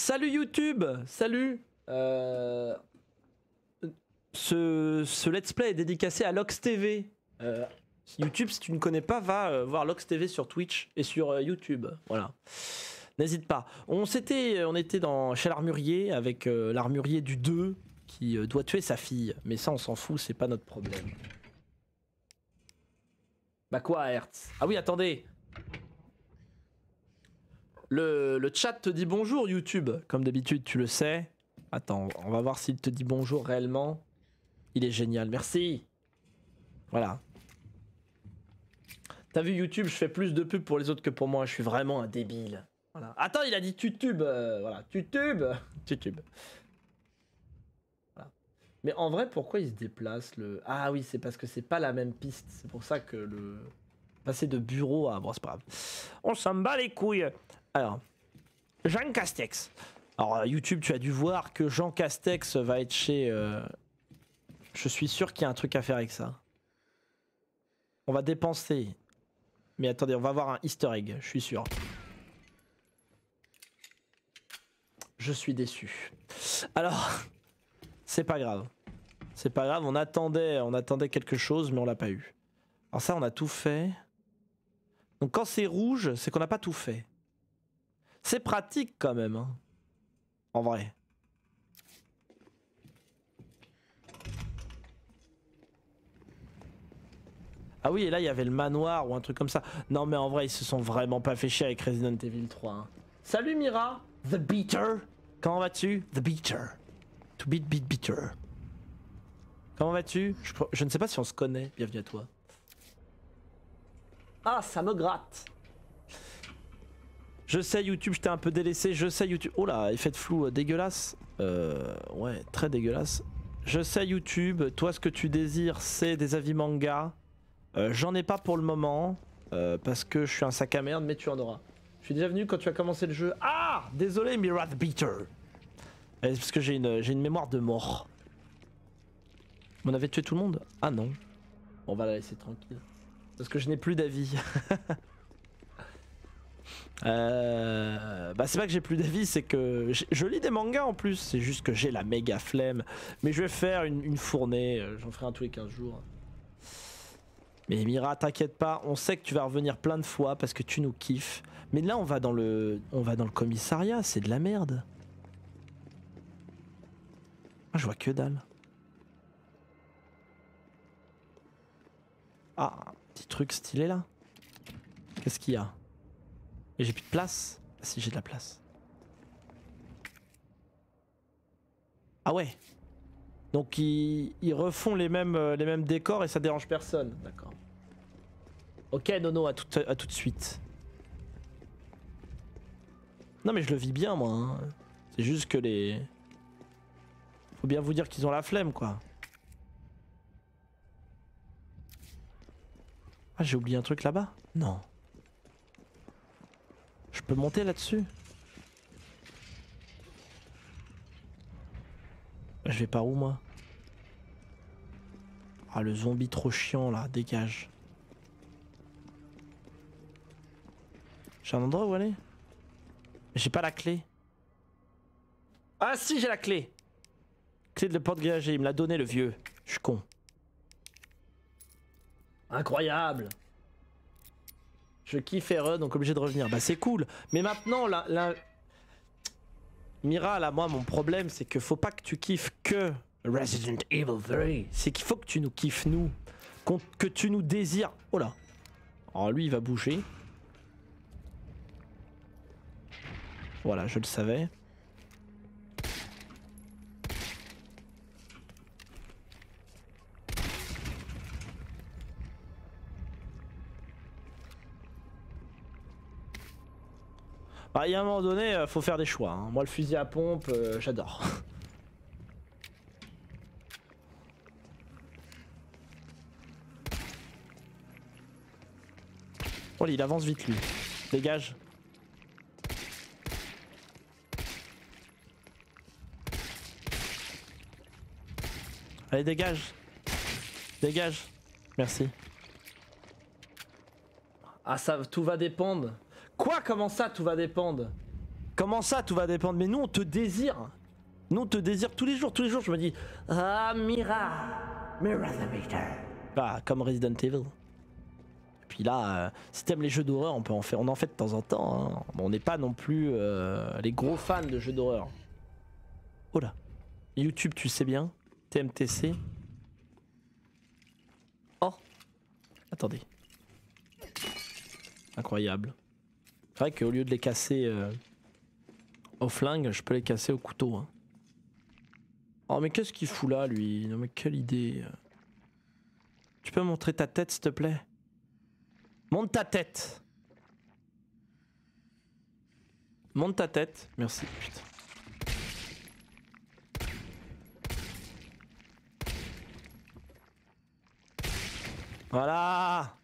Salut YouTube. Salut. Ce let's play est dédicacé à Lox TV. YouTube, si tu ne connais pas, va voir Lox TV sur Twitch et sur YouTube. Voilà. N'hésite pas. On était chez l'armurier avec l'armurier du 2 qui doit tuer sa fille. Mais ça, on s'en fout, c'est pas notre problème. Bah quoi, Hertz? Ah oui, attendez. Le chat te dit bonjour, YouTube. Comme d'habitude, tu le sais. Attends, on va voir s'il te dit bonjour réellement. Il est génial, merci. Voilà. T'as vu YouTube, je fais plus de pubs pour les autres que pour moi. Je suis vraiment un débile. Voilà. Attends, il a dit tutube. Voilà, tutube. Tutube. Voilà. Mais en vrai, pourquoi il se déplace le... Ah oui, c'est parce que c'est pas la même piste. C'est pour ça que le... Passer de bureau à... Bon, c'est pas grave. On s'en bat les couilles. Alors, Jean Castex. Alors, YouTube, tu as dû voir que Jean Castex va être chez... Je suis sûr qu'il y a un truc à faire avec ça. On va dépenser. Mais attendez, on va avoir un easter egg, je suis sûr. Je suis déçu. Alors, c'est pas grave. C'est pas grave, on attendait quelque chose, mais on l'a pas eu. Alors ça, on a tout fait. Donc quand c'est rouge, c'est qu'on n'a pas tout fait. C'est pratique quand même, hein. En vrai. Ah oui, et là il y avait le manoir ou un truc comme ça. Non mais en vrai, ils se sont vraiment pas fait chier avec Resident Evil 3. Hein. Salut Mira, The Beater. Comment vas-tu? The Beater. To beat beater. Comment vas-tu? Je ne sais pas si on se connaît. Bienvenue à toi. Ah, ça me gratte. Je sais YouTube, je t'ai un peu délaissé. Je sais YouTube. Oh là, effet de flou dégueulasse. Ouais, très dégueulasse. Je sais YouTube, toi ce que tu désires c'est des avis manga. J'en ai pas pour le moment, parce que je suis un sac à merde, mais tu en auras. Je suis déjà venu quand tu as commencé le jeu. Ah, désolé Mira the Beater. Parce que j'ai une mémoire de mort. On avait tué tout le monde? Ah non. On va la laisser tranquille. Parce que je n'ai plus d'avis. Bah c'est pas que j'ai plus d'avis, c'est que je lis des mangas en plus. C'est juste que j'ai la méga flemme. Mais je vais faire une fournée, j'en ferai un tous les 15 jours. Mais Mira, t'inquiète pas, on sait que tu vas revenir plein de fois parce que tu nous kiffes. Mais là, on va dans le commissariat, c'est de la merde. Ah, je vois que dalle. Ah, un petit truc stylé là. Qu'est-ce qu'il y a? Et j'ai plus de place? Ah si, j'ai de la place. Ah ouais. Donc ils refont les mêmes décors et ça dérange personne. D'accord. Ok Nono, à tout de suite. Non mais je le vis bien moi. Hein. C'est juste que les... Faut bien vous dire qu'ils ont la flemme quoi. Ah j'ai oublié un truc là-bas? Non. Je peux monter là-dessus? Je vais par où moi? Ah le zombie trop chiant là, dégage. J'ai un endroit où aller? J'ai pas la clé. Ah si j'ai la clé. Clé de porte grillagée, il me l'a donné le vieux. Je suis con. Incroyable. Je kiffe RE donc obligé de revenir. Bah c'est cool. Mais maintenant la... Mira là moi mon problème c'est que faut pas que tu kiffes que Resident Evil 3. C'est qu'il faut que tu nous kiffes nous. Que tu nous désires. Oh là. Alors lui il va bouger. Voilà je le savais. Bah, il y a un moment donné, faut faire des choix. Hein. Moi, le fusil à pompe, j'adore. Oh, il avance vite, lui. Dégage. Allez, dégage. Dégage. Merci. Ah, ça, tout va dépendre. Quoi? Comment ça, tout va dépendre? Comment ça, tout va dépendre? Mais nous, on te désire. Nous, on te désire tous les jours. Tous les jours, je me dis, ah, Mira the Victor. Bah, comme Resident Evil. Et puis là, si t'aimes les jeux d'horreur, on en fait de temps en temps. Hein. Bon, on n'est pas non plus les gros fans de jeux d'horreur. Oh là. YouTube, tu sais bien. TMTC. Oh. Attendez. Incroyable. C'est vrai qu'au lieu de les casser au flingue, je peux les casser au couteau. Hein. Oh mais qu'est-ce qu'il fout là lui? Non mais quelle idée. Tu peux montrer ta tête s'il te plaît? Monte ta tête. Monte ta tête. Merci. Putain. Voilà.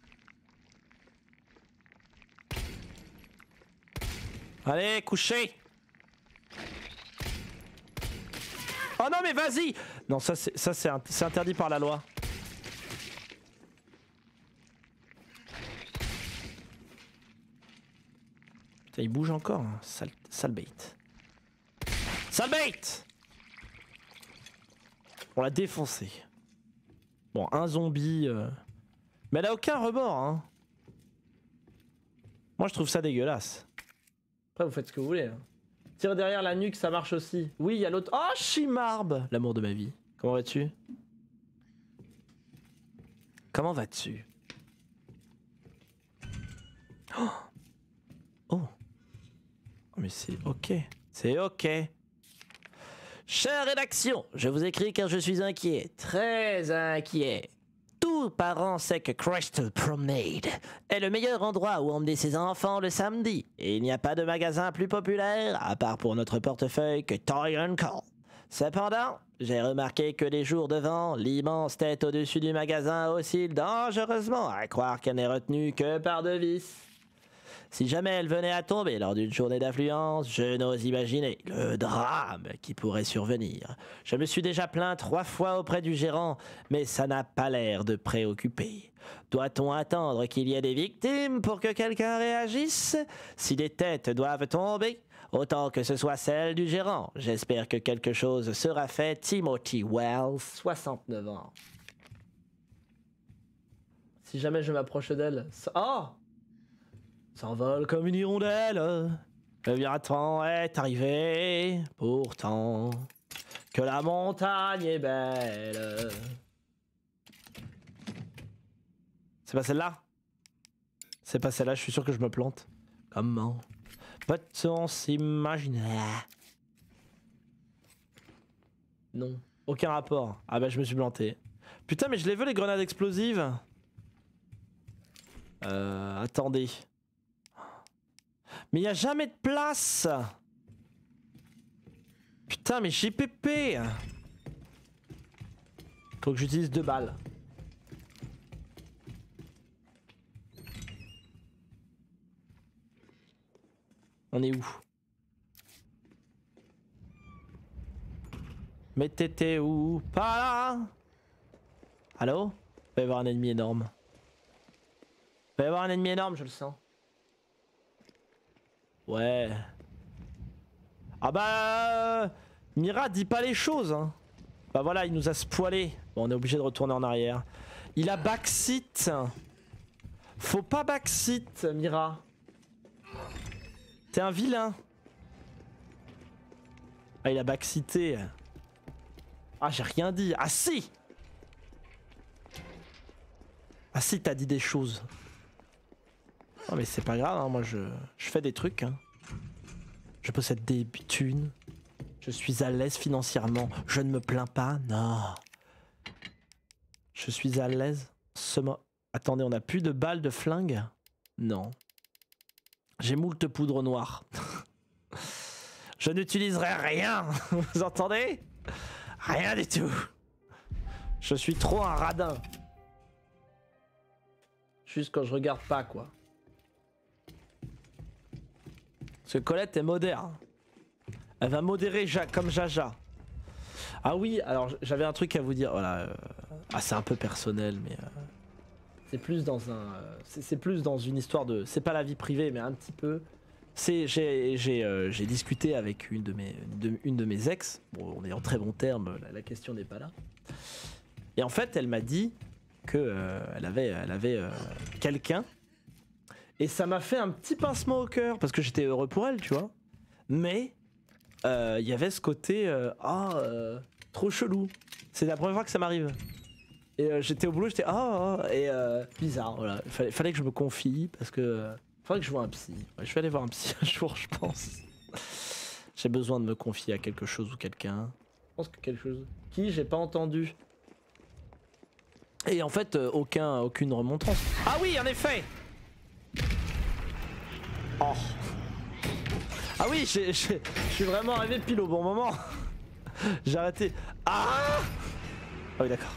Allez, couchez. Oh non mais vas-y. Non ça c'est interdit par la loi. Putain il bouge encore, hein. Sale bait. Sale bait. On l'a défoncé. Bon un zombie mais elle a aucun rebord hein. Moi je trouve ça dégueulasse. Après vous faites ce que vous voulez hein. Tire derrière la nuque, ça marche aussi. Oui, il y a l'autre. Oh, Chimarbe, l'amour de ma vie. Comment vas-tu? Comment vas-tu? Oh. Oh. Mais c'est ok. C'est ok. Chère rédaction, je vous écris car je suis inquiet. Très inquiet. Tout parent sait que Crystal Promenade est le meilleur endroit où emmener ses enfants le samedi. Et il n'y a pas de magasin plus populaire, à part pour notre portefeuille, que Toy & Co. Cependant, j'ai remarqué que les jours de vent, l'immense tête au-dessus du magasin oscille dangereusement, à croire qu'elle n'est retenue que par deux vis. Si jamais elle venait à tomber lors d'une journée d'affluence, je n'ose imaginer le drame qui pourrait survenir. Je me suis déjà plaint 3 fois auprès du gérant, mais ça n'a pas l'air de préoccuper. Doit-on attendre qu'il y ait des victimes pour que quelqu'un réagisse? Si des têtes doivent tomber, autant que ce soit celle du gérant. J'espère que quelque chose sera fait. Timothy Wells, 69 ans. Si jamais je m'approche d'elle... Oh! S'envole comme une hirondelle, le vieux-temps est arrivé, pourtant que la montagne est belle. C'est pas celle-là? C'est pas celle-là, je suis sûr que je me plante. Comment peut-on s'imaginer? Non, aucun rapport. Ah bah je me suis planté. Putain mais je les veux les grenades explosives. Attendez. Mais il n'y a jamais de place. Putain, mais JPP. Faut que j'utilise 2 balles. On est où? Mais t'étais où? Pas là. Allô? Il va y avoir un ennemi énorme. Il va y avoir un ennemi énorme, je le sens. Ouais. Ah bah... Mira dit pas les choses hein. Bah voilà, il nous a spoilé. Bon, on est obligé de retourner en arrière. Il a backseat. Faut pas backseat, Mira. T'es un vilain. Ah, il a backseaté. Ah, j'ai rien dit. Ah si. Ah si, t'as dit des choses. Non mais c'est pas grave, hein. Moi je fais des trucs. Hein. Je possède des thunes. Je suis à l'aise financièrement. Je ne me plains pas, non. Je suis à l'aise. Attendez, on a plus de balles de flingue? Non. J'ai moult poudre noire. Je n'utiliserai rien. Vous entendez? Rien du tout. Je suis trop un radin. Juste quand je regarde pas quoi. Parce que Colette est moderne. Elle va modérer comme Jaja. Ah oui, alors j'avais un truc à vous dire. Voilà. Ah c'est un peu personnel, mais c'est plus dans un, c'est plus dans une histoire de, c'est pas la vie privée, mais un petit peu. J'ai discuté avec une de mes ex. Bon, on est en très bons termes, la question n'est pas là. Et en fait, elle m'a dit que elle avait quelqu'un. Et ça m'a fait un petit pincement au cœur parce que j'étais heureux pour elle, tu vois. Mais il y avait ce côté trop chelou. C'est la première fois que ça m'arrive. Et j'étais au boulot, j'étais bizarre. Voilà, fallait que je me confie parce que faudrait que je voie un psy. Ouais, je vais aller voir un psy un jour, je pense. J'ai besoin de me confier à quelque chose ou quelqu'un. Je pense que quelque chose. Qui j'ai pas entendu. Et en fait, aucune remontrance. Ah oui, en effet. Oh. Ah oui, je suis vraiment arrivé pile au bon moment. J'ai arrêté. Ah oui, d'accord.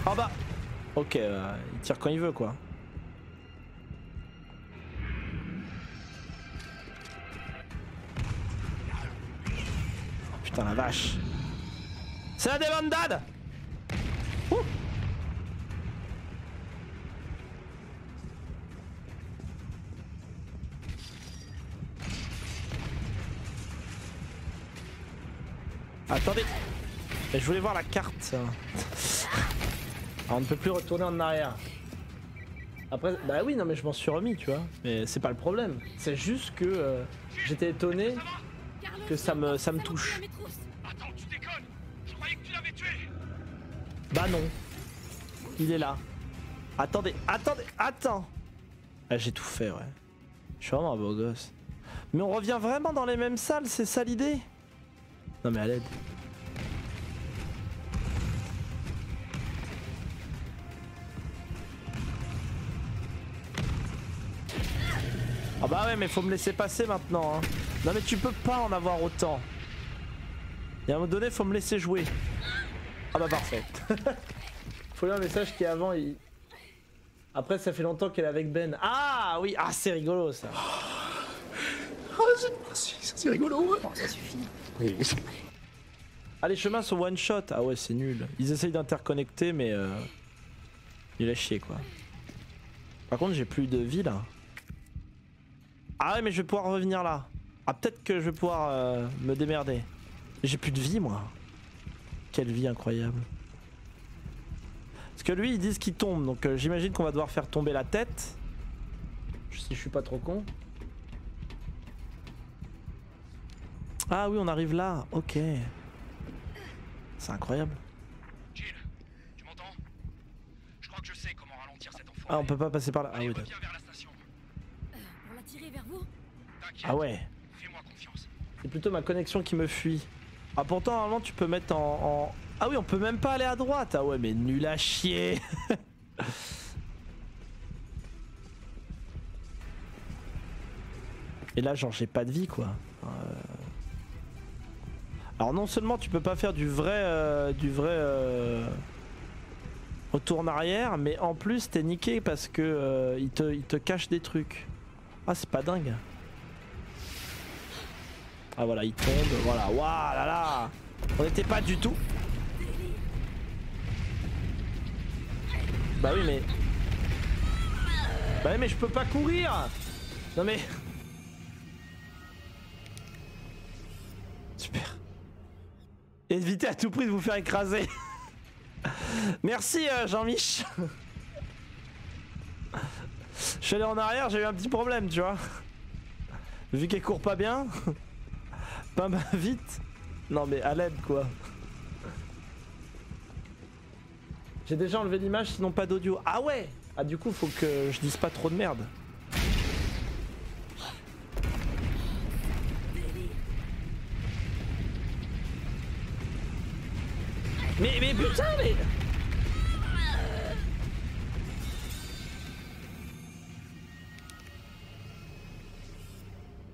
Ah bah. Ok, il tire quand il veut, quoi. Oh, putain, la vache. C'est la débandade. Ouh. Attendez, je voulais voir la carte. Alors, on ne peut plus retourner en arrière. Après, bah oui, non mais je m'en suis remis, tu vois. Mais c'est pas le problème. C'est juste que j'étais étonné que ça me touche. Attends, tu déconnes. Je croyais que tu l'avais tué. Bah non. Il est là. Attendez. Attends. Ah, j'ai tout fait, ouais. Je suis vraiment un beau gosse. Mais on revient vraiment dans les mêmes salles, c'est ça l'idée? Non mais à l'aide. Ah bah ouais, mais faut me laisser passer maintenant, hein. Non mais tu peux pas en avoir autant. Et à un moment donné, faut me laisser jouer. Ah bah parfait. Faut lire un message qui est avant. Après, ça fait longtemps qu'elle est avec Ben. Ah oui, ah c'est rigolo ça. C'est rigolo. Bon, ça suffit. Oui. Ah, les chemins sont one shot. Ah ouais, c'est nul. Ils essayent d'interconnecter, mais il a chier quoi. Par contre, j'ai plus de vie là. Ah ouais, mais je vais pouvoir revenir là. Ah, peut-être que je vais pouvoir me démerder. J'ai plus de vie moi. Quelle vie incroyable. Parce que lui, ils disent qu'il tombe, donc j'imagine qu'on va devoir faire tomber la tête. Si je suis pas trop con. Ah oui, on arrive là. Ok. C'est incroyable. Jill, tu m'entends? Je crois que je sais comment ralentir cet enfoiré. Ah, on peut pas passer par là. Ah Allez, oui. reviens vers la station. Pour la tirer vers vous? T'inquiète. Ah ouais. Fais-moi confiance. C'est plutôt ma connexion qui me fuit. Ah pourtant normalement tu peux mettre en... Ah oui, on peut même pas aller à droite. Ah ouais, mais nul à chier. Et là genre j'ai pas de vie quoi. Alors non seulement tu peux pas faire du vrai retour en arrière, mais en plus t'es niqué parce que il te cache des trucs. Ah c'est pas dingue. Ah voilà, il tombe, voilà, waouh là là. On n'était pas du tout. Bah oui mais... Bah oui mais je peux pas courir. Non mais... Super. Évitez à tout prix de vous faire écraser. Merci Jean-Mich. Je suis allé en arrière, j'ai eu un petit problème, tu vois. Vu qu'elle court pas bien. Pas vite. Non mais à l'aide quoi. J'ai déjà enlevé l'image sinon pas d'audio. Ah ouais. Ah du coup faut que je dise pas trop de merde. Mais putain mais...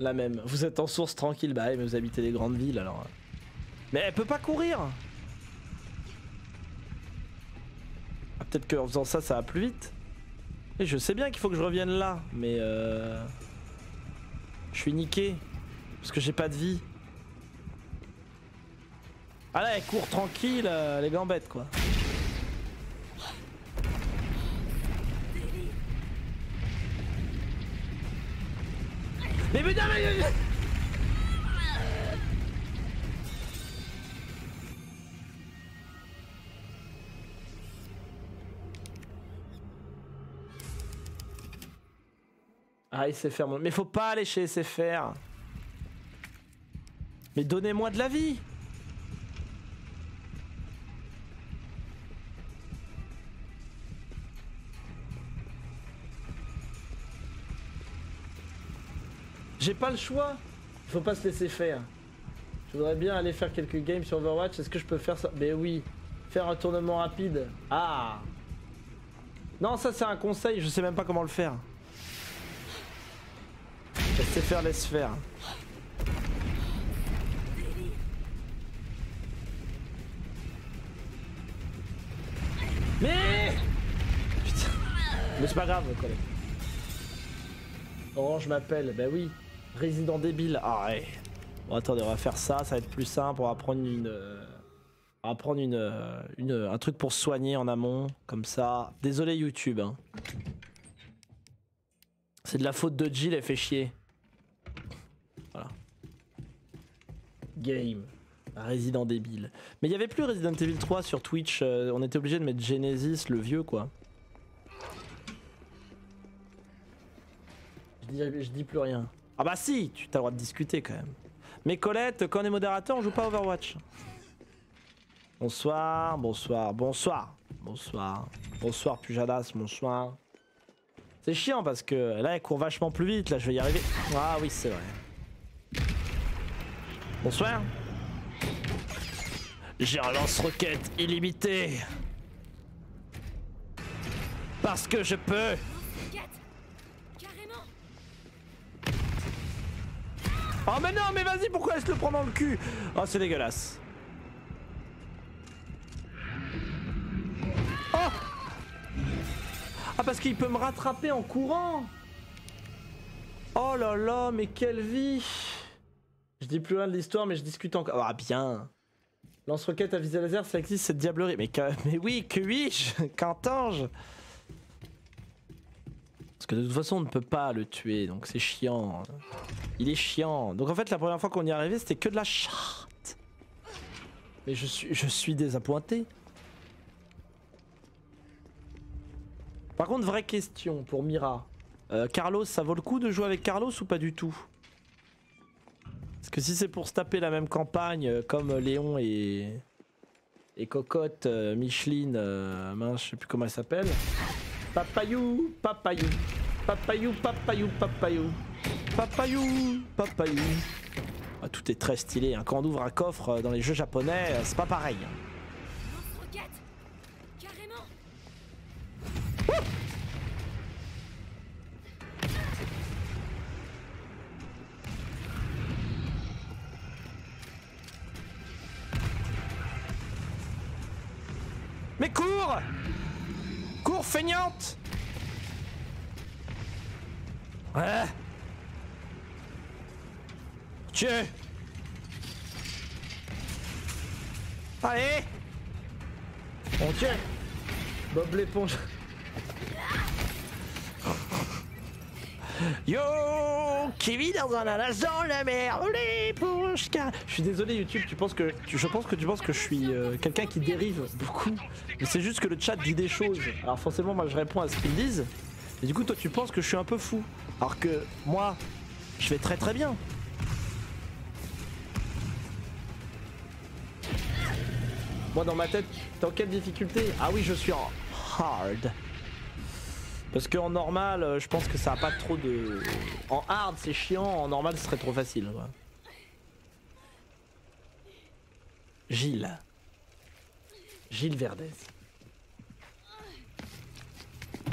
La même. Vous êtes en source tranquille, bah ouais, mais vous habitez les grandes villes alors. Mais elle peut pas courir. Ah, peut-être qu'en faisant ça, ça va plus vite. Et je sais bien qu'il faut que je revienne là, mais je suis niqué. Parce que j'ai pas de vie. Ah là, elle court tranquille, les gambettes quoi. non, mais... Ah, SFR, mais faut pas aller chez SFR. Mais donnez-moi de la vie. J'ai pas le choix. Il faut pas se laisser faire. Je voudrais bien aller faire quelques games sur Overwatch. Est-ce que je peux faire ça? Mais oui. Faire un tournement rapide. Ah. Non, ça c'est un conseil. Je sais même pas comment le faire. Laissez faire, laisse faire. Mais putain. Mais c'est pas grave, mon collègue. Orange m'appelle, bah oui. Résident débile. Ah ouais. Bon attendez, on va faire ça, ça va être plus simple. On va prendre un truc pour soigner en amont, comme ça. Désolé YouTube. Hein. C'est de la faute de Jill, elle fait chier. Voilà. Game. Résident débile. Mais il y avait plus Resident Evil 3 sur Twitch. On était obligé de mettre Genesis, le vieux quoi. Je dis plus rien. Ah bah si, tu as le droit de discuter quand même. Mais Colette, quand on est modérateur, on joue pas Overwatch. Bonsoir, bonsoir, bonsoir. Bonsoir. Bonsoir Pujadas, bonsoir. C'est chiant parce que là elle court vachement plus vite, là je vais y arriver. Ah oui c'est vrai. Bonsoir. J'ai un lance-roquette illimité. Parce que je peux. Oh mais non mais vas-y, pourquoi elle se le prend dans le cul? Oh c'est dégueulasse. Oh. Ah parce qu'il peut me rattraper en courant. Oh là là, mais quelle vie. Je dis plus rien de l'histoire mais je discute encore. Ah bien. Lance-roquette à visée laser, ça existe cette diablerie. Mais oui, que oui-je? Qu'entends-je? Parce que de toute façon on ne peut pas le tuer, donc c'est chiant. Il est chiant. Donc en fait la première fois qu'on y est arrivé c'était que de la charte. Mais je suis désappointé. Par contre vraie question pour Mira. Carlos, ça vaut le coup de jouer avec Carlos ou pas du tout? Parce que si c'est pour se taper la même campagne comme Léon et Cocotte, Micheline, mince je sais plus comment elle s'appelle. Papayou, papayou, papayou, papayou, papayou, papayou, papayou. Ah, tout est très stylé, hein. Quand on ouvre un coffre dans les jeux japonais, c'est pas pareil. Lance-roquette. Carrément. Mais cours! Cours feignante! Ouais. Tue! Allez! On tue! Bob l'éponge. Yo! Qui vit dans un ananas dans la mer, l'éponge. Je suis désolé YouTube, je pense que tu penses que je suis quelqu'un qui dérive beaucoup. Mais c'est juste que le chat dit des choses. Alors forcément moi je réponds à ce qu'ils disent. Et du coup toi tu penses que je suis un peu fou. Alors que moi, je vais très très bien. Moi dans ma tête, dans quelle difficulté? Ah oui je suis en hard. Parce qu'en normal, je pense que ça a pas trop de... En hard c'est chiant, en normal ce serait trop facile. Ouais. Gilles Verdez.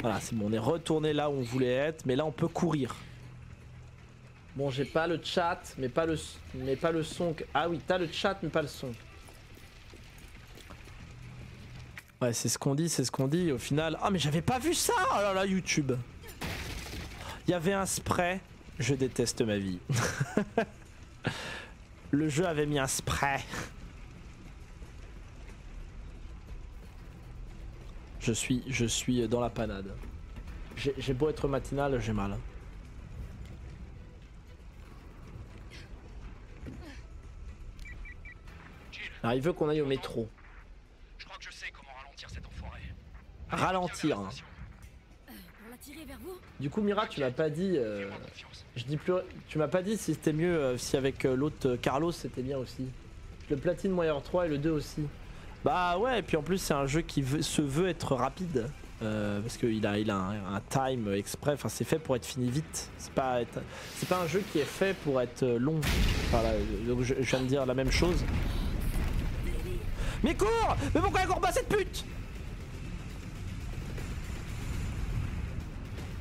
Voilà, c'est bon, on est retourné là où on voulait être, mais là on peut courir. Bon, j'ai pas le chat, mais pas le son. Ah oui, t'as le chat, mais pas le son. Ouais, c'est ce qu'on dit, c'est ce qu'on dit. Au final, ah mais j'avais pas vu ça. Oh là là, YouTube. Il y avait un spray. Je déteste ma vie. Le jeu avait mis un spray. Je suis dans la panade. J'ai beau être matinal, j'ai mal. Alors il veut qu'on aille au métro. Je crois que je sais comment ralentir cet enfoiré. Ralentir. Hein. Pour l'attirer vers vous? Du coup Mira, tu m'as pas dit... Fais-moi confiance. je dis plus... Tu m'as pas dit si c'était mieux, si avec l'autre Carlos c'était bien aussi. Je le platine Warrior 3 et le 2 aussi. Bah ouais, et puis en plus c'est un jeu qui se veut être rapide. Parce qu'il a un time exprès, enfin c'est fait pour être fini vite. C'est pas un jeu qui est fait pour être long. Voilà, donc je viens de dire la même chose. Mais cours! Mais pourquoi elle court pas cette pute?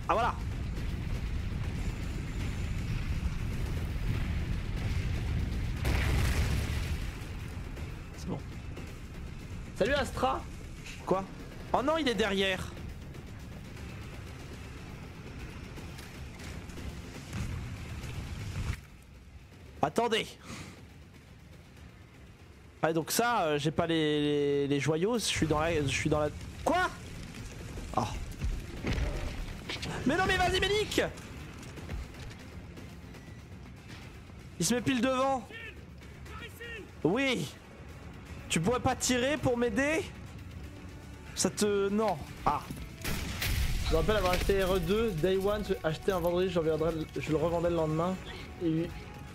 Ah voilà! C'est bon. Salut Astra! Quoi? Oh non, il est derrière! Attendez! Ah donc ça, j'ai pas les joyaux, je suis dans la... Quoi? Oh. Mais non mais vas-y Ménic! Il se met pile devant. Oui. Tu pourrais pas tirer pour m'aider? Ça te... Non. Ah. Je me rappelle avoir acheté RE2, Day One, acheté un vendredi, je le revendais le lendemain.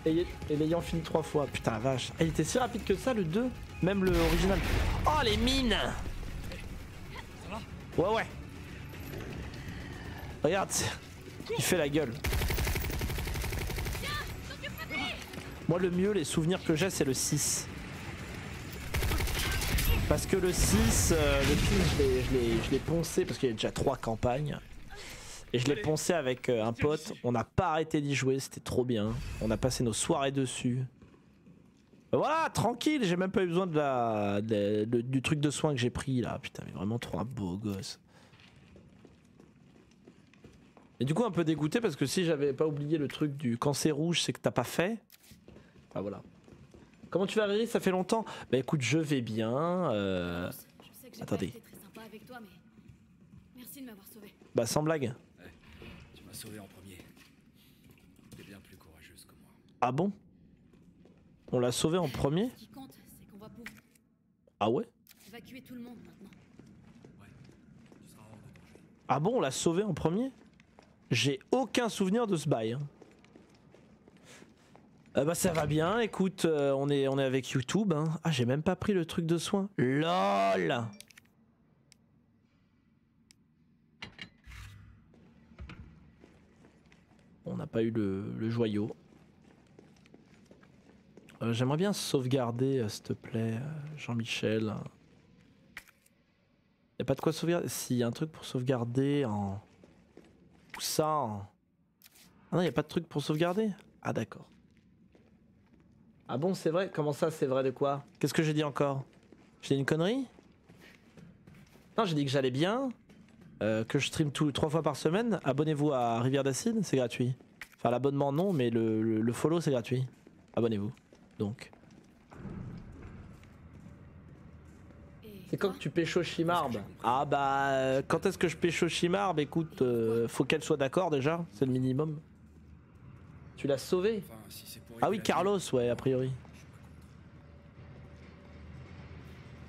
Et l'ayant fini 3 fois. Putain la vache. Ah, il était si rapide que ça le 2? Même le original. Oh les mines! Ouais ouais. Regarde, il fait la gueule. Moi le mieux, les souvenirs que j'ai c'est le 6. Parce que le 6, le film je l'ai poncé parce qu'il y a déjà 3 campagnes. Et je l'ai poncé avec un pote, on n'a pas arrêté d'y jouer, c'était trop bien. On a passé nos soirées dessus. Voilà, tranquille, j'ai même pas eu besoin du truc de soin que j'ai pris là. Putain, mais vraiment trop un beau gosse. Et du coup un peu dégoûté parce que si j'avais pas oublié le truc du quand c'est rouge, c'est que t'as pas fait. Ah voilà. Comment tu vas Riri? Ça fait longtemps. Bah écoute, je vais bien. Je sais que j'ai Attendez. pas été très sympa avec toi, mais merci de m'avoir sauvé. Bah sans blague. Tu m'as sauvé en premier. T'es bien plus courageuse que moi. Ah bon? On l'a sauvé en premier? Ce qui compte, c'est qu'on va pouvoir Ah ouais? évacuer tout le monde maintenant. Ouais, tu seras hors de danger. Ah bon, on l'a sauvé en premier? J'ai aucun souvenir de ce bail. Hein. Bah ça va bien, écoute, on est avec YouTube. Hein. Ah j'ai même pas pris le truc de soin. LOL. On n'a pas eu le joyau. J'aimerais bien sauvegarder, s'il te plaît, Jean-Michel. Y'a pas de quoi sauvegarder? Si, y a un truc pour sauvegarder en... Où ça en... Ah non, y a pas de truc pour sauvegarder? Ah d'accord. Ah bon, c'est vrai? Comment ça, c'est vrai de quoi? Qu'est-ce que j'ai dit encore? J'ai dit une connerie? Non, j'ai dit que j'allais bien, que je stream 3 fois par semaine. Abonnez-vous à Rivière d'Acide, c'est gratuit. Enfin, l'abonnement non, mais le follow c'est gratuit. Abonnez-vous, donc. C'est quand que tu pécho Chimarbe? Ah bah, quand est-ce que je pécho Chimarbe? Écoute, faut qu'elle soit d'accord déjà, c'est le minimum. Tu l'as sauvé? Enfin, si c'est pour Ah oui, aider la Carlos, vie, ouais, a priori. je suis pas content.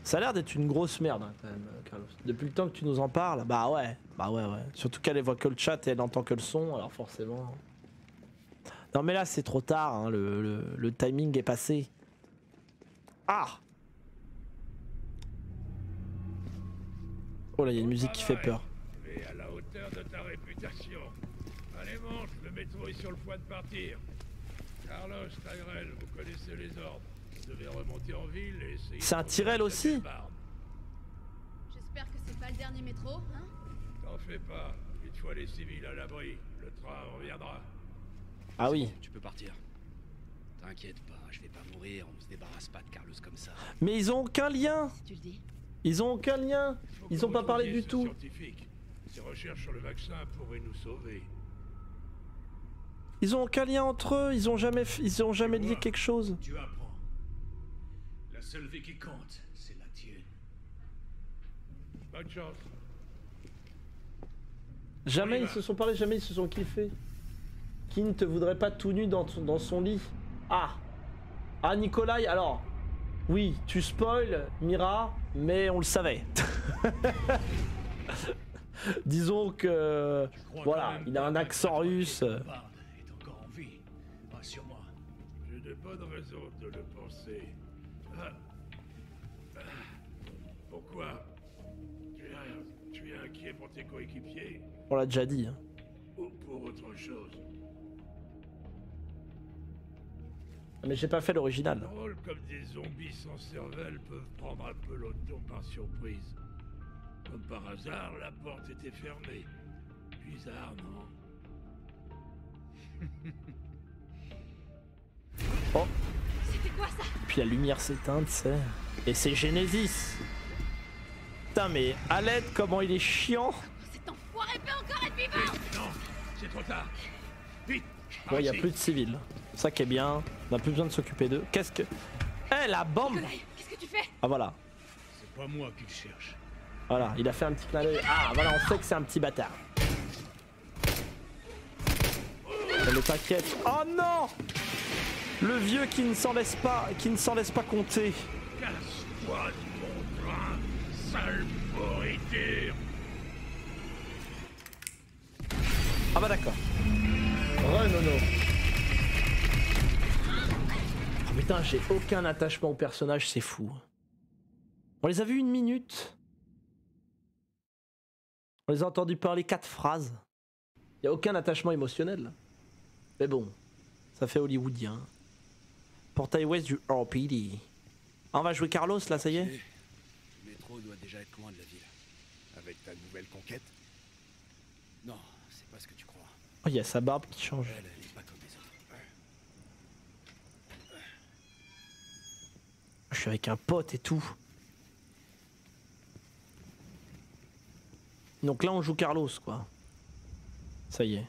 Ça a l'air d'être une grosse merde, hein, quand même, Carlos. Depuis le temps que tu nous en parles, bah ouais. Surtout qu'elle voit que le chat et elle entend que le son, alors forcément. Non mais là, c'est trop tard, hein, le timing est passé. Ah! Oh là, il y a une musique qui fait peur. Et à la hauteur de ta réputation. Allez, monte, le métro est sur le point de partir. Carlos, Tyrell, vous connaissez les ordres. Vous devez remonter en ville et essayer... C'est un Tyrell aussi? J'espère que c'est pas le dernier métro, hein? T'en fais pas. Une fois les civils à l'abri, le train reviendra. Ah oui. Tu peux partir. T'inquiète pas, je vais pas mourir, on se débarrasse pas de Carlos comme ça. Mais ils ont aucun lien! Si tu le dis. Ils ont aucun lien! Faut Ils que ont pas vous parlé trouviez du ce tout! scientifique. Ses recherches sur le vaccin pourraient nous sauver. Ils ont aucun lien entre eux, ils ont jamais lié quelque chose. Tu apprends. La seule vie qui compte, c'est la tienne. Bonne chance. Jamais ils se sont parlé, jamais ils se sont kiffés. Qui ne te voudrait pas tout nu dans son lit? Ah! Ah, Nikolai, alors. Oui, tu spoil, Mira, mais on le savait. Disons que... Tu crois Voilà, quand même il a pas un que accent russe. Bard est encore en vie. Rassure-moi. J'ai de bonnes raisons de le penser. Ah. Ah. Pourquoi tu es inquiet pour tes coéquipiers On l'a déjà dit. Hein. ou pour autre chose? Mais j'ai pas fait l'original. Drôle comme des zombies sans cervelle peuvent prendre un peu l'automne par surprise. Comme par hasard, la porte était fermée. Bizarre, non? Oh, C'était quoi ça? puis la lumière s'éteint, tu sais. Et c'est Genesis. Putain, mais à l'aide, comment il est chiant. Cet enfoiré peut encore être vivant! Non, c'est trop tard. Vite. Bon, il y a ici. plus de civils. Ça qui est bien. On a plus besoin de s'occuper d'eux. Qu'est-ce que... Eh, la bombe! Nikolai, qu'est-ce que tu fais? Ah, voilà. C'est pas moi qui le cherche. Voilà, il a fait un petit clin d'œil. Ah, voilà, on sait que c'est un petit bâtard. Mais t'inquiète. Oh non! Le vieux qui ne s'en laisse pas, compter. Casse-toi de mon train, sale pourriture. Ah bah d'accord. Nono. Oh putain, j'ai aucun attachement au personnage, c'est fou. On les a vus 1 minute. On les a entendus parler 4 phrases. Y a aucun attachement émotionnel. Mais bon, ça fait hollywoodien. Portail ouest du RPD. Ah, on va jouer Carlos là, ça y est? Le métro doit déjà être loin de la ville. Avec ta nouvelle conquête? Non, c'est pas ce que tu crois. Oh, y a sa barbe qui change. Elle est pas comme les autres. Je suis avec un pote et tout. Donc là, on joue Carlos, quoi. Ça y est.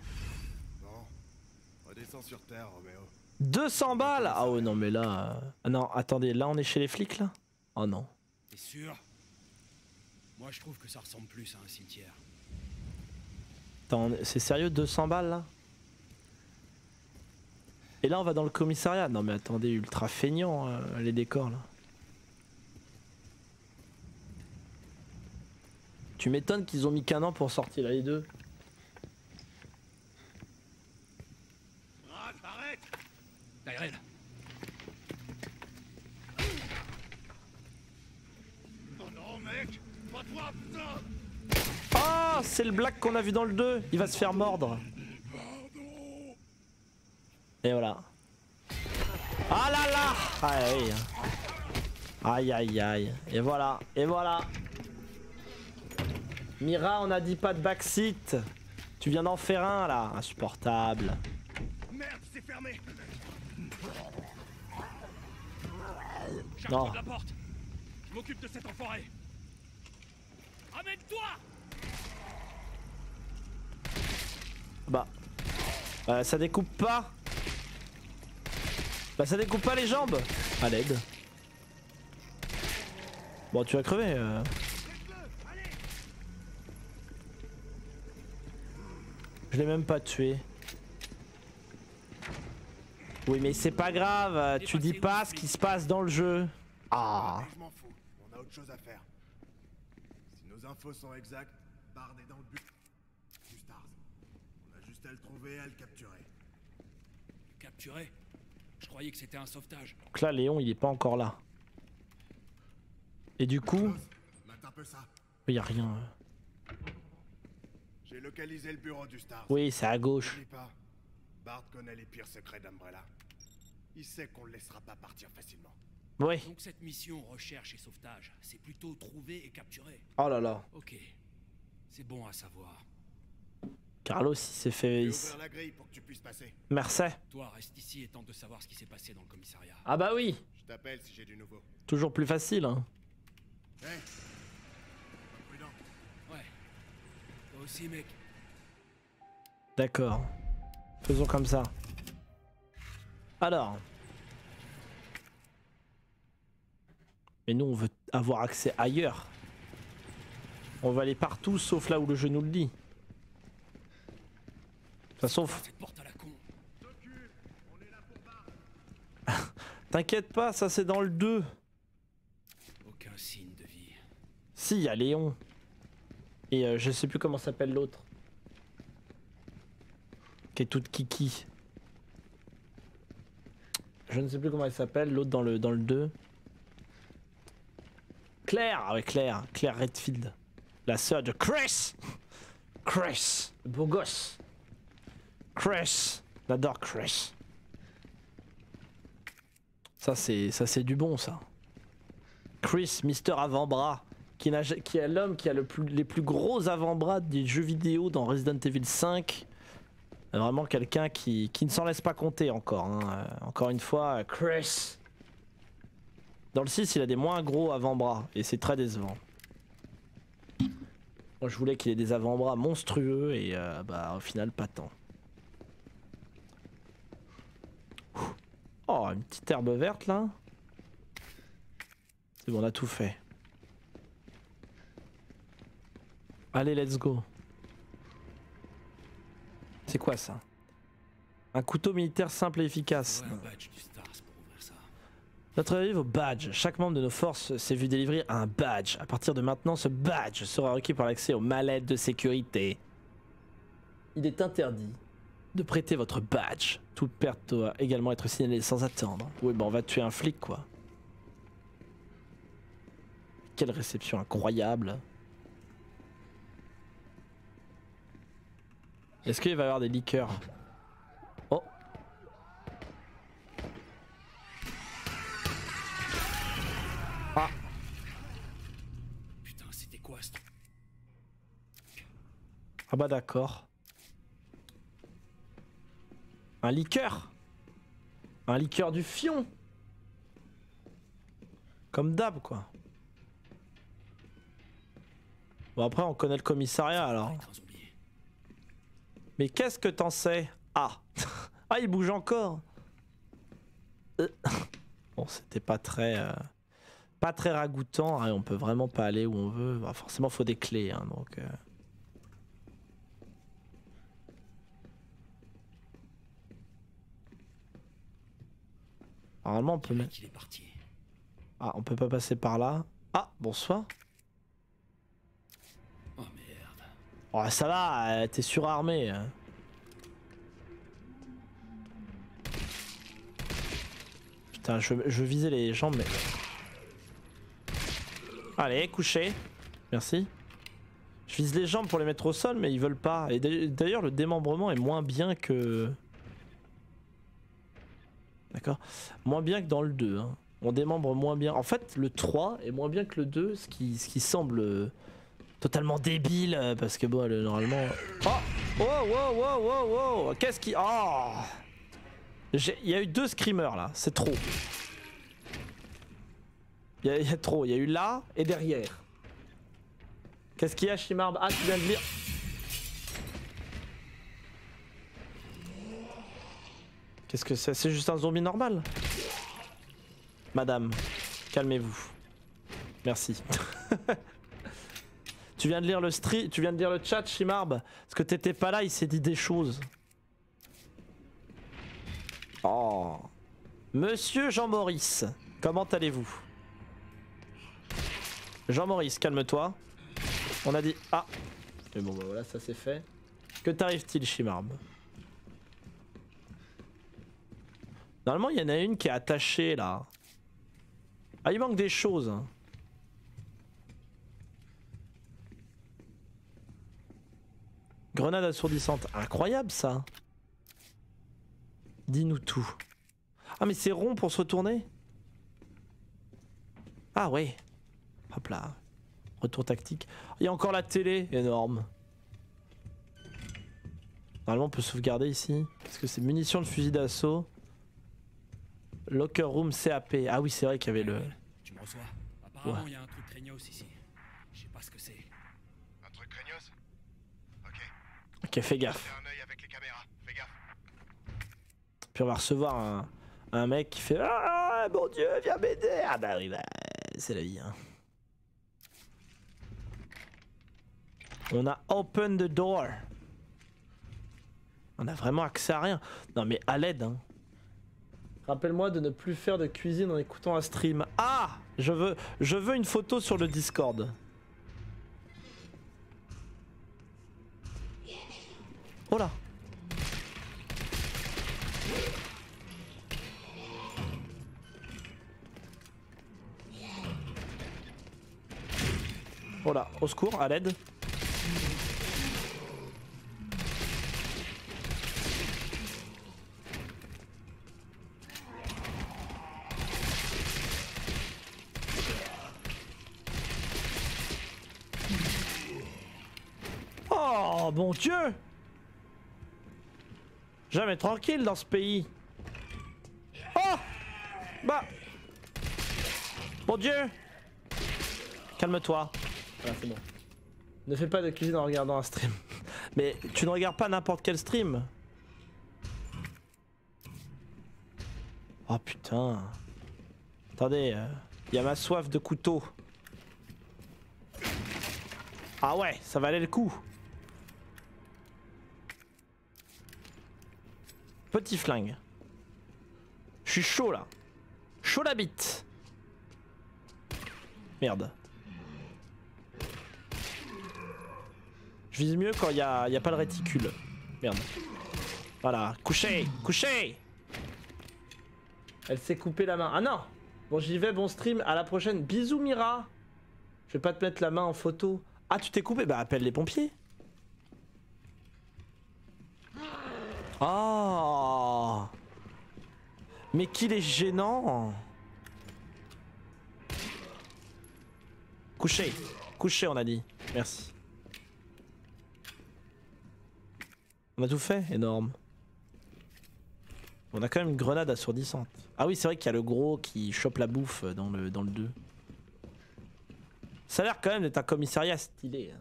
Bon. Redescends sur Terre, Roméo. 200 balles! Ah ouais, non, mais là... Ah non, attendez, là, on est chez les flics, là? Oh non. T'es sûr? Moi, je trouve que ça ressemble plus à un cimetière. Attends, c'est sérieux, 200 balles, là? Et là, on va dans le commissariat. Non, mais attendez, ultra feignant, les décors, là. Tu m'étonnes qu'ils ont mis qu'un an pour sortir là, les deux. Arrête. Tyrell, Oh non, mec. Pas toi, putain. Oh, c'est le black qu'on a vu dans le 2. Il va se faire mordre. Et voilà. Ah là là. Ah oui. Aïe aïe aïe. Et voilà. Et voilà. Mira, on a dit pas de backseat. Tu viens d'en faire un là. Insupportable. Merde, c'est fermé. Non. J'arrive la porte. Je m'occupe de cet enfoiré. Ramène-toi. Bah. Ça découpe pas. Bah ça découpe pas les jambes. À l'aide. Bon, tu vas crever. Je l'ai même pas tué. Oui, mais c'est pas grave. Tu dis pas ce qui se passe dans le jeu. Ah. Je m'en fous. On a autre chose à faire. Si nos infos sont exactes, Bard est dans le but du Stars. On a juste à le trouver et à le capturer. capturé? Je croyais que c'était un sauvetage. Donc là, Léon, il est pas encore là. Et du coup, Mate un peu ça. il y a rien. J'ai localisé le bureau du Stars. Oui, c'est à gauche. N'oublie pas, Bard connaît les pires secrets d'Umbrella. Il sait qu'on le laissera pas partir facilement. Oui. Donc cette mission recherche et sauvetage, c'est plutôt trouver et capturer. Oh là là. Ok, c'est bon à savoir. Carlos, il s'est fait. Je vais ouvrir la grille pour que tu puisses passer. Merci. Toi, reste ici et tente de savoir ce qui s'est passé dans le commissariat. Ah bah oui. Je t'appelle si j'ai du nouveau. Toujours plus facile, hein. Hey. Prudent. Ouais. Toi aussi, mec. D'accord. Faisons comme ça. Alors. Mais nous, on veut avoir accès ailleurs. On va aller partout sauf là où le jeu nous le dit. De toute façon, Cette porte à la con. t'inquiète pas, ça c'est dans le 2. Si, il y a Léon. Et je sais plus comment s'appelle l'autre. Qui est toute kiki. Je ne sais plus comment elle s'appelle, l'autre dans le 2. Claire, ah ouais Claire Redfield. La sœur de Chris. Chris, le beau gosse. Chris, j'adore Chris. Ça c'est du bon ça. Chris, Mister Avant-Bras, qui est l'homme qui a les plus gros avant-bras des jeux vidéo dans Resident Evil 5. Vraiment quelqu'un qui ne s'en laisse pas compter encore. Hein. Encore une fois, Chris. Dans le 6, il a des moins gros avant-bras et c'est très décevant. Moi je voulais qu'il ait des avant-bras monstrueux et bah au final pas tant. Oh, une petite herbe verte là. C'est bon, on a tout fait. Allez, let's go. C'est quoi ça? Un couteau militaire simple et efficace. Ouais, un badge du Stars pour ouvrir ça. Notre avis au badge. Chaque membre de nos forces s'est vu délivrer un badge. À partir de maintenant, ce badge sera requis pour l'accès aux mallettes de sécurité. Il est interdit de prêter votre badge. Toute perte doit également être signalée sans attendre. Oui, bah on va tuer un flic quoi. Quelle réception incroyable. Est-ce qu'il va y avoir des liqueurs? Oh. Ah. Putain, c'était quoi ce truc? Ah bah d'accord. Un liqueur. Un liqueur du fion. Comme d'hab quoi. Bon après on connaît le commissariat alors. Mais qu'est-ce que t'en sais? Ah. Ah il bouge encore. Bon c'était pas très ragoûtant. Hein, on peut vraiment pas aller où on veut. Bah, forcément faut des clés hein, donc. Normalement on peut mettre. Ah on peut pas passer par là. Ah bonsoir. Oh merde. Oh ça va, t'es surarmé. Putain je visais les jambes mais... Allez couché. Merci. Je vise les jambes pour les mettre au sol mais ils veulent pas. Et d'ailleurs le démembrement est moins bien que... D'accord. Moins bien que dans le 2. Hein. On démembre moins bien. En fait, le 3 est moins bien que le 2, ce qui semble totalement débile. Parce que bon, normalement... Oh! Wow, wow, wow, wow, wow! Qu'est-ce qui... Oh! Il y a eu 2 screamers là, c'est trop. Il y a trop. Il y a eu là et derrière. Qu'est-ce qu'il y a, Shimarb? Ah, tu viens de lire. Qu'est-ce que c'est? C'est juste un zombie normal? Madame, calmez-vous. Merci. Tu viens de lire le tu viens de lire le chat, Shimarb? Parce que t'étais pas là, il s'est dit des choses. Oh. Monsieur Jean-Maurice, comment allez-vous? Jean-Maurice, calme-toi. On a dit... Ah. Mais bon, bah voilà, ça c'est fait. Que t'arrive-t-il, Shimarb? Normalement, il y en a une qui est attachée là. Ah, il manque des choses. Grenade assourdissante. Incroyable ça. Dis-nous tout. Ah, mais c'est rond pour se retourner? Ah, ouais. Hop là. Retour tactique. Il y a encore la télé. Énorme. Normalement, on peut sauvegarder ici. Qu'est-ce que c'est? Munitions de fusil d'assaut. Locker room CAP. Ah oui, c'est vrai qu'il y avait le... Tu me reçois? Apparemment, il y a un truc craignos ici. Je sais pas ce que c'est. Un truc craignos? Ok. Ok, fais gaffe. Fais un œil avec les caméras, fais gaffe. Puis on va recevoir un mec qui fait... Ah mon dieu, viens m'aider. Ah bah oui, bah, c'est la vie. Hein. On a open the door. On a vraiment accès à rien. Non mais à l'aide. Hein. Rappelle-moi de ne plus faire de cuisine en écoutant un stream. Ah, je veux une photo sur le Discord. Oh là. Oh là, au secours, à l'aide. Oh mon Dieu! Jamais tranquille dans ce pays. Oh! Bah! Mon Dieu! Calme-toi. Voilà, c'est bon. Ne fais pas de cuisine en regardant un stream. Mais tu ne regardes pas n'importe quel stream. Oh putain. Attendez, y a ma soif de couteau. Ah ouais, ça valait le coup. Petit flingue. Je suis chaud là. Chaud la bite. Merde. Je vise mieux quand il y a pas le réticule. Merde. Voilà. Couché. Couché. Elle s'est coupée la main. Ah non. Bon j'y vais, bon stream. À la prochaine. Bisous Mira. Je vais pas te mettre la main en photo. Ah tu t'es coupé? Bah appelle les pompiers. Oh. Mais qu'il est gênant. Couché. Couché on a dit. Merci. On a tout fait? Énorme. On a quand même une grenade assourdissante. Ah oui c'est vrai qu'il y a le gros qui chope la bouffe dans le 2. Ça a l'air quand même d'être un commissariat stylé.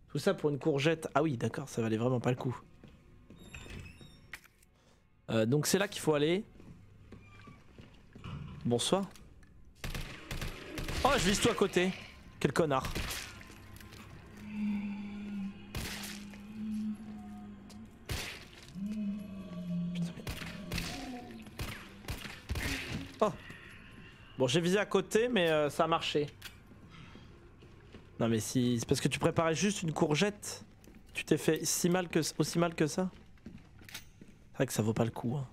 Tout ça pour une courgette. Ah oui d'accord, ça valait vraiment pas le coup. Donc c'est là qu'il faut aller. Bonsoir. Oh je vise tout à côté. Quel connard. Putain, mais... Oh. Bon j'ai visé à côté mais ça a marché. Non mais si... C'est parce que tu préparais juste une courgette. Tu t'es fait aussi mal que ça. C'est vrai que ça vaut pas le coup. Hein.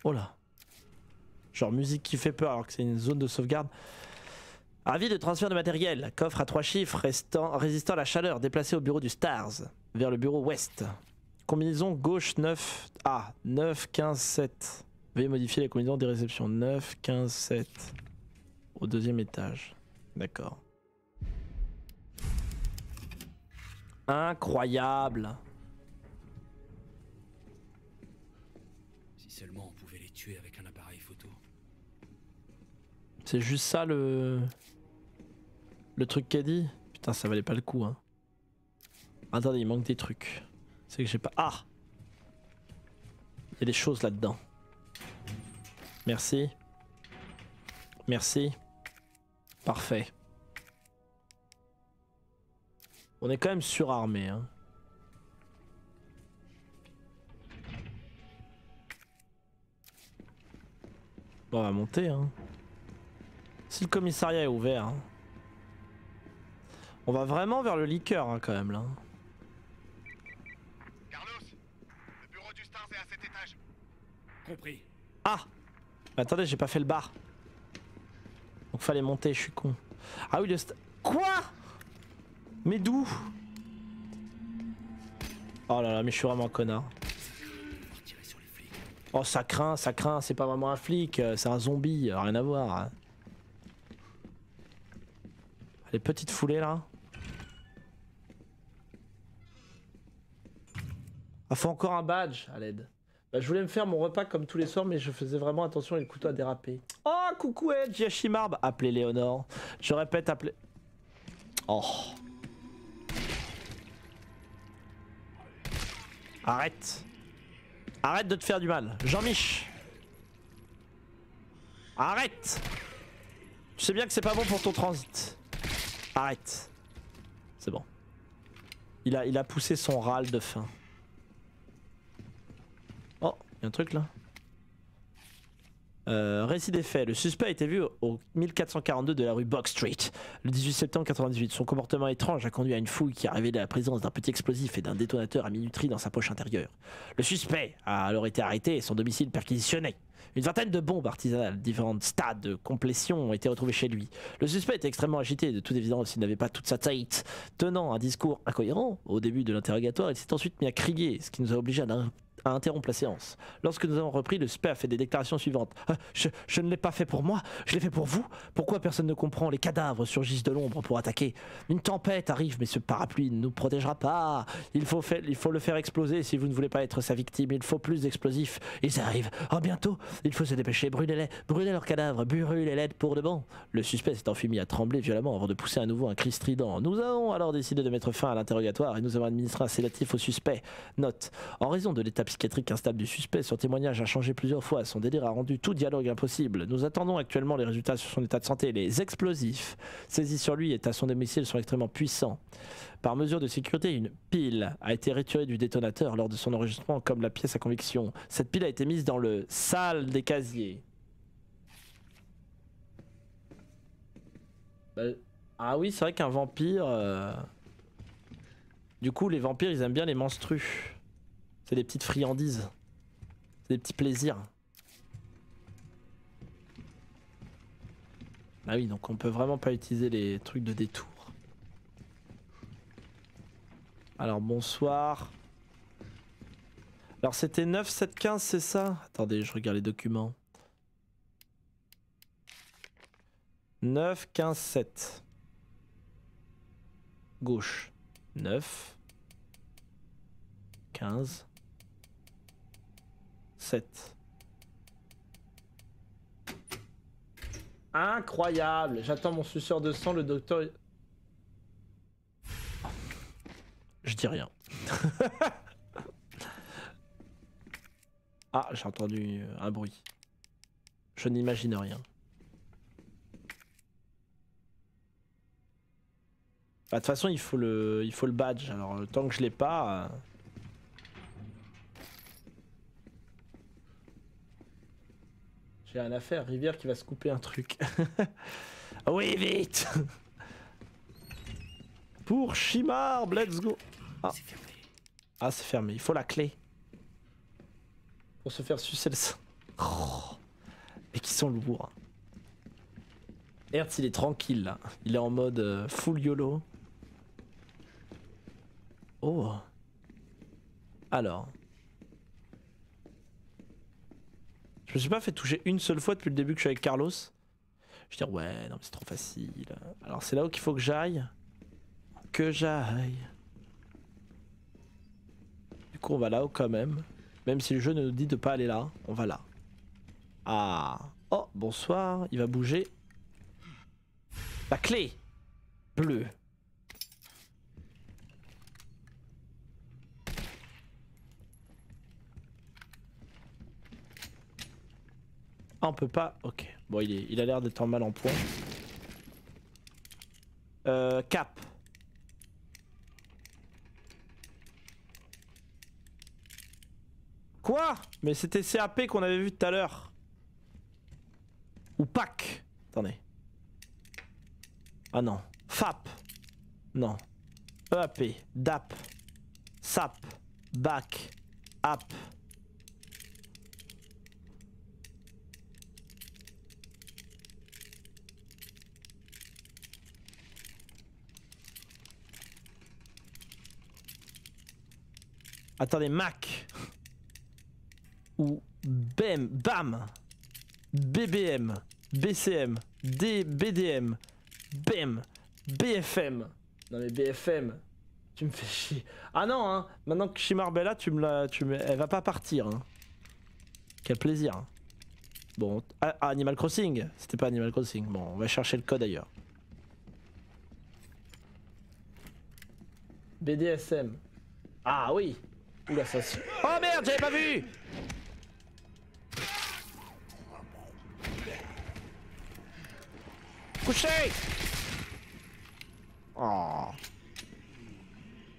Oh là. Genre musique qui fait peur alors que c'est une zone de sauvegarde. Avis de transfert de matériel. Coffre à 3 chiffres résistant à la chaleur. Déplacé au bureau du Stars. Vers le bureau ouest. Combinaison gauche 9. Ah 9, 15, 7. Veuillez modifier la combinaison des réceptions. 9, 15, 7. Au 2e étage. D'accord. Incroyable. Si seulement on pouvait les tuer avec un appareil photo. C'est juste ça le truc qu'a dit. Putain ça valait pas le coup hein. Attendez il manque des trucs. C'est que j'ai pas... Ah. Il y a des choses là-dedans. Merci. Merci. Parfait. On est quand même surarmé hein. Bon, on va monter hein. Si le commissariat est ouvert hein. On va vraiment vers le liqueur hein, quand même là. Carlos, le bureau du Stars est à cet étage. Compris. Ah. Mais attendez j'ai pas fait le bar. Donc fallait monter, je suis con. Ah oui le Quoi? Mais d'où? Oh là là mais je suis vraiment un connard. Oh ça craint, c'est pas vraiment un flic, c'est un zombie, rien à voir. Hein. Les petites foulées là. Ah faut encore un badge à l'aide. Bah, je voulais me faire mon repas comme tous les soirs mais je faisais vraiment attention et le couteau a dérapé. Oh coucou Edge, Yashimarb. Appelez Léonore. Je répète appelez... Oh. Arrête. Arrête de te faire du mal. Jean-Mich. Arrête. Tu sais bien que c'est pas bon pour ton transit. Arrête. C'est bon. Il a poussé son râle de faim. Oh, il y a un truc là. Récit des faits. Le suspect a été vu au 1442 de la rue Box Street le 18 septembre 98. Son comportement étrange a conduit à une fouille qui a révélé la présence d'un petit explosif et d'un détonateur à minuterie dans sa poche intérieure. Le suspect a alors été arrêté et son domicile perquisitionné. Une vingtaine de bombes artisanales, différents stades de complétion ont été retrouvés chez lui. Le suspect était extrêmement agité et de toute évidence il n'avait pas toute sa tête. Tenant un discours incohérent au début de l'interrogatoire, il s'est ensuite mis à crier, ce qui nous a obligés à interrompre la séance. Lorsque nous avons repris, le suspect a fait des déclarations suivantes. Je ne l'ai pas fait pour moi, je l'ai fait pour vous. Pourquoi personne ne comprend? Les cadavres surgissent de l'ombre pour attaquer. Une tempête arrive, mais ce parapluie ne nous protégera pas. Il faut le faire exploser si vous ne voulez pas être sa victime. Il faut plus d'explosifs. Ils arrivent. Oh, bientôt. Il faut se dépêcher. Brûlez leurs cadavres. Brûlez-les pour de bon. Le suspect s'est enfui mis à trembler violemment avant de pousser à nouveau un cri strident. Nous avons alors décidé de mettre fin à l'interrogatoire et nous avons administré un sédatif au suspect. Note. En raison de l'état psychiatrique instable du suspect, son témoignage a changé plusieurs fois. Son délire a rendu tout dialogue impossible. Nous attendons actuellement les résultats sur son état de santé. Les explosifs saisis sur lui et à son domicile sont extrêmement puissants. Par mesure de sécurité, une pile a été retirée du détonateur lors de son enregistrement comme la pièce à conviction. Cette pile a été mise dans le salle des casiers. Ah oui, c'est vrai qu'un vampire... Du coup, les vampires, ils aiment bien les menstrues. C'est des petites friandises. C'est des petits plaisirs. Ah oui, donc on peut vraiment pas utiliser les trucs de détour. Alors bonsoir. Alors c'était 9, 7, 15, c'est ça? Attendez, je regarde les documents. 9, 15, 7. Gauche. 9. 15. 7. Incroyable. J'attends mon suceur de sang, le docteur... Je dis rien. Ah, j'ai entendu un bruit. Je n'imagine rien. Bah, de toute façon, il faut le badge. Alors, tant que je l'ai pas... J'ai rien à faire. Rivière qui va se couper un truc. Oui, vite. Pour Chimarb, let's go. Ah, c'est fermé. Ah, c'est fermé. Il faut la clé. Pour se faire sucer le sang. Oh, mais qui sont lourds. Hertz, il est tranquille là. Il est en mode full YOLO. Oh. Alors. Je me suis pas fait toucher une seule fois depuis le début que je suis avec Carlos. Je vais dire ouais, non mais c'est trop facile. Alors c'est là où qu'il faut que j'aille. Que j'aille. Du coup on va là-haut quand même. Même si le jeu nous dit de pas aller là, on va là. Ah. Oh, bonsoir, il va bouger. La clé bleue. Ah, on peut pas. Ok. Bon, il a l'air d'être en mal en point. Cap. Quoi? Mais c'était CAP qu'on avait vu tout à l'heure. Ou PAC. Attendez. Ah non. FAP. Non. EAP. DAP. SAP. BAC. AP. Attendez, Mac. Ou BM, BAM. BBM. BCM. BDM. BEM. BFM. Non mais BFM. Tu me fais chier. Ah non, hein. Maintenant que Chimarbella, elle va pas partir. Hein. Quel plaisir. Hein. Bon, Animal Crossing. C'était pas Animal Crossing. Bon, on va chercher le code ailleurs. BDSM. Ah oui. Oula, ça se... Oh merde, j'avais pas vu. Couché. Oh.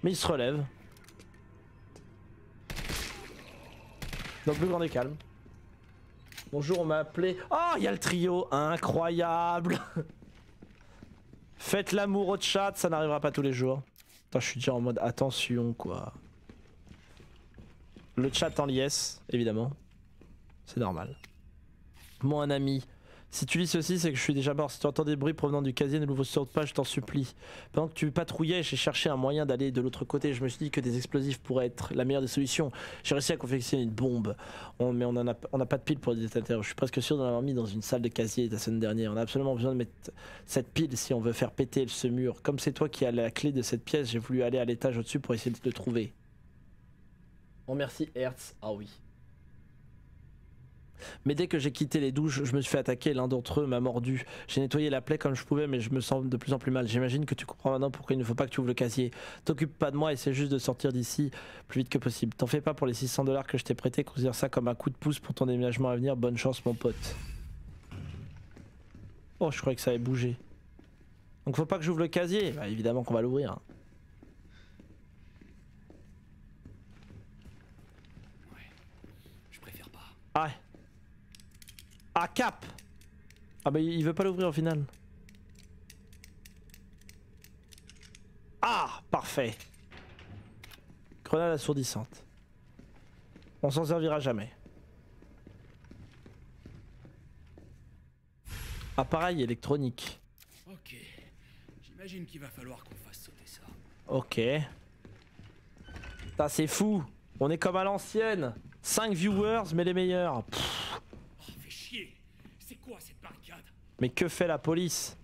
Mais il se relève. Dans le plus grand des calmes. Bonjour, on m'a appelé. Oh, il y a le trio. Incroyable. Faites l'amour au chat, ça n'arrivera pas tous les jours. Attends, je suis déjà en mode attention, quoi. Le chat en liesse, évidemment. C'est normal. Mon ami. Si tu lis ceci, c'est que je suis déjà mort. Si tu entends des bruits provenant du casier, ne l'ouvre sur pas, je t'en supplie. Pendant que tu patrouillais, j'ai cherché un moyen d'aller de l'autre côté. Je me suis dit que des explosifs pourraient être la meilleure des solutions. J'ai réussi à confectionner une bombe. Mais on n'a pas de pile pour les détonateurs. Je suis presque sûr d'en avoir mis dans une salle de casier la semaine dernière. On a absolument besoin de mettre cette pile si on veut faire péter ce mur. Comme c'est toi qui as la clé de cette pièce, j'ai voulu aller à l'étage au-dessus pour essayer de le trouver. Oh merci Hertz. Ah oui. Mais dès que j'ai quitté les douches, je me suis fait attaquer, l'un d'entre eux m'a mordu. J'ai nettoyé la plaie comme je pouvais, mais je me sens de plus en plus mal. J'imagine que tu comprends maintenant pourquoi il ne faut pas que tu ouvres le casier. T'occupe pas de moi, essaie juste de sortir d'ici plus vite que possible. T'en fais pas pour les 600 $ que je t'ai prêté, considère ça comme un coup de pouce pour ton déménagement à venir. Bonne chance mon pote. Oh, je croyais que ça avait bougé. Donc faut pas que j'ouvre le casier. Bah évidemment qu'on va l'ouvrir. Ouais, je préfère pas. Ah ouais. Ah cap. Ah bah il veut pas l'ouvrir au final. Ah parfait. Grenade assourdissante. On s'en servira jamais. Appareil électronique. Ok, j'imagine qu'il va falloir qu'on fasse sauter ça. Ok. Ça c'est fou. On est comme à l'ancienne. 5 viewers mais les meilleurs. Pff. Oh, fais chier. C'est quoi cette barricade? Mais que fait la police?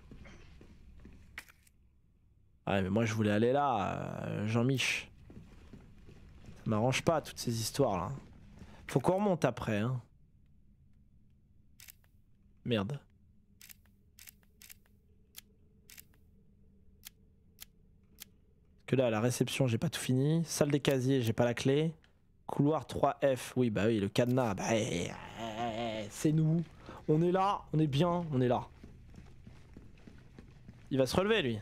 Ouais mais moi je voulais aller là, Jean-Mich. Ça m'arrange pas toutes ces histoires là. Faut qu'on remonte après hein. Merde. Que là à la réception j'ai pas tout fini. Salle des casiers j'ai pas la clé. Couloir 3F, oui bah oui le cadenas, bah c'est nous. On est là, on est bien, on est là. Il va se relever lui.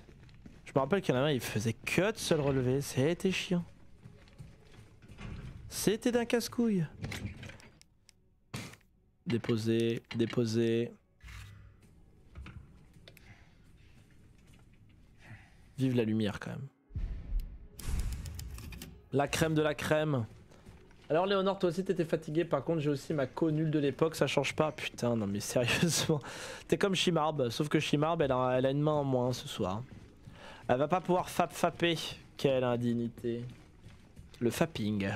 Je me rappelle qu'il y en a un, il faisait que de se le relever, c'était chiant. C'était d'un casse-couille. Déposer, déposer. Vive la lumière quand même. La crème de la crème. Alors Léonore, toi aussi t'étais fatigué, par contre j'ai aussi ma co nulle de l'époque, ça change pas. Putain, non mais sérieusement. T'es comme Chimarb, sauf que Chimarb elle a une main en moins ce soir. Elle va pas pouvoir fapper. Quelle indignité. Le fapping.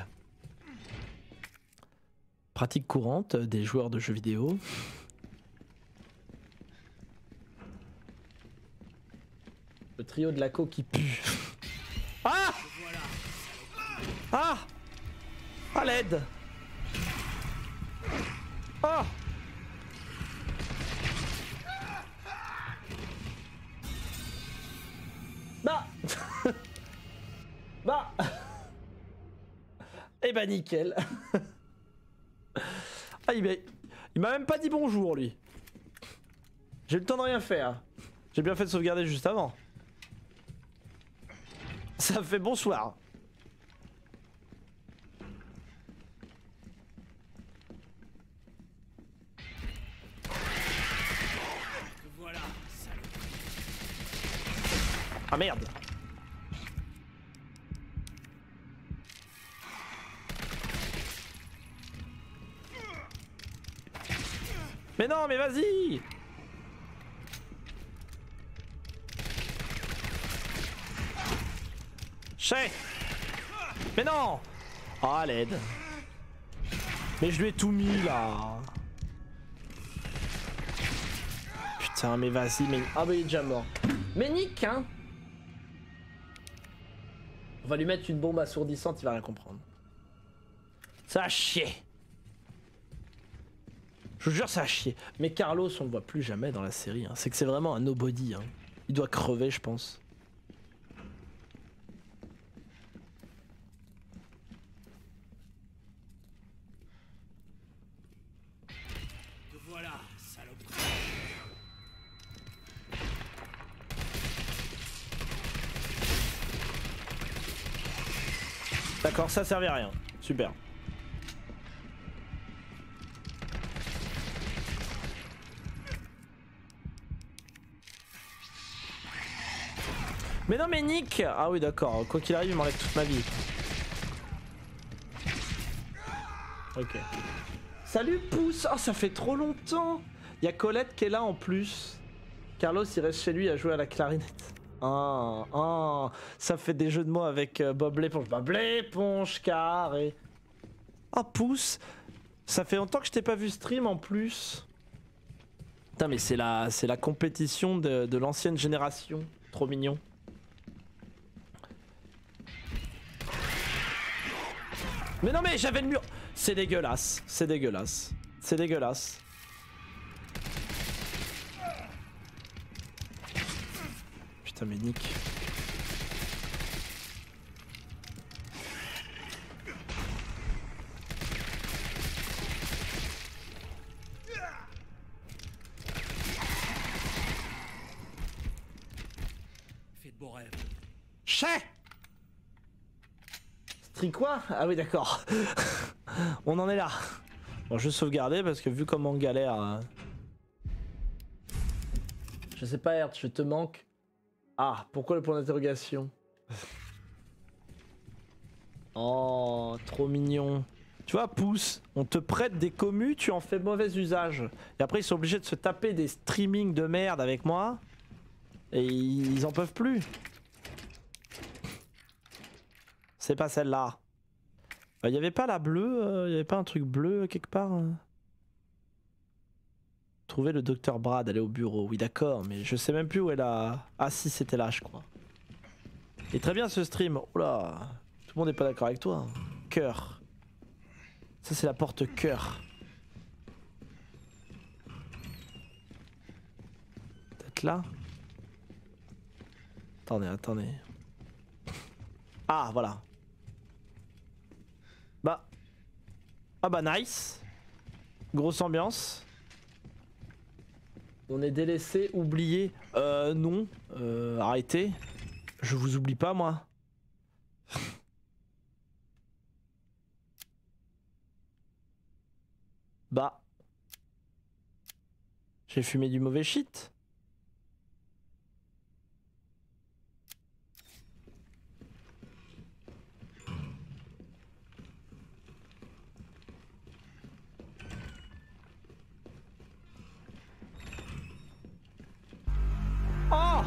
Pratique courante des joueurs de jeux vidéo. Le trio de la co qui pue. Ah! Ah! À l'aide! Oh! Bah! Bah! Eh bah nickel! Ah il m'a même pas dit bonjour lui! J'ai eu le temps de rien faire. J'ai bien fait de sauvegarder juste avant. Ça fait bonsoir. Voilà, saloperie. Ah merde. Mais non, mais vas-y. Chais. Mais non. Oh à l'aide. Mais je lui ai tout mis là. Putain mais vas-y mais... Ah bah il est déjà mort. Mais nique hein. On va lui mettre une bombe assourdissante, il va rien comprendre. Ça a chier. Je vous jure ça a chier. Mais Carlos on le voit plus jamais dans la série hein. C'est que c'est vraiment un nobody hein. Il doit crever je pense. Voilà, saloperie. D'accord, ça servait à rien. Super. Mais non mais Nick. Ah oui d'accord, quoi qu'il arrive il m'enlève toute ma vie. Ok. Salut Pouce. Oh ça fait trop longtemps. Il y a Colette qui est là en plus. Carlos il reste chez lui à jouer à la clarinette. Ah, ça fait des jeux de mots avec Bob l'éponge. Bob l'éponge carré. Ah Pouce. Ça fait longtemps que je t'ai pas vu stream en plus. Putain mais c'est la compétition de l'ancienne génération. Trop mignon. Mais non mais j'avais le mur. C'est dégueulasse. C'est dégueulasse. C'est dégueulasse. Putain mais Nick. Fais de beaux rêves. Chais. Stream quoi? Ah oui d'accord. On en est là. Bon je vais sauvegarder parce que vu comment on galère. Je sais pas Hertz, je te manque. Ah, pourquoi le point d'interrogation? Oh, trop mignon. Tu vois, Pouce, on te prête des commus, tu en fais mauvais usage. Et après, ils sont obligés de se taper des streamings de merde avec moi. Et ils en peuvent plus. C'est pas celle-là. Il y avait pas la bleue, il y avait pas un truc bleu quelque part. Trouver le docteur Brad, aller au bureau. Oui d'accord, mais je sais même plus où elle a... Ah si, c'était là je crois. Et très bien ce stream. Oh là, tout le monde n'est pas d'accord avec toi. Cœur. Ça c'est la porte cœur. Peut-être là. Attendez, attendez. Ah voilà. Bah. Ah bah nice. Grosse ambiance. On est délaissé, oublié. Non. Arrêtez. Je vous oublie pas, moi. Bah. J'ai fumé du mauvais shit. Oh!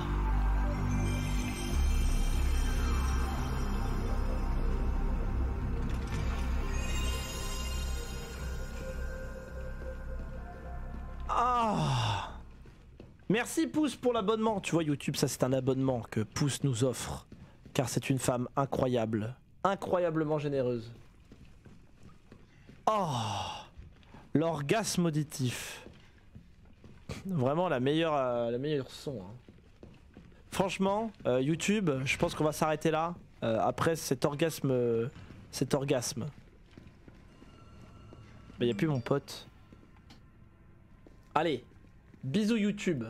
Ah! Merci Pouce pour l'abonnement. Tu vois YouTube, ça c'est un abonnement que Pouce nous offre. Car c'est une femme incroyable. Incroyablement généreuse. Oh! L'orgasme auditif. Vraiment la meilleure son. Hein. Franchement, YouTube, je pense qu'on va s'arrêter là. Après cet orgasme. Bah y a plus mon pote. Allez, bisous YouTube.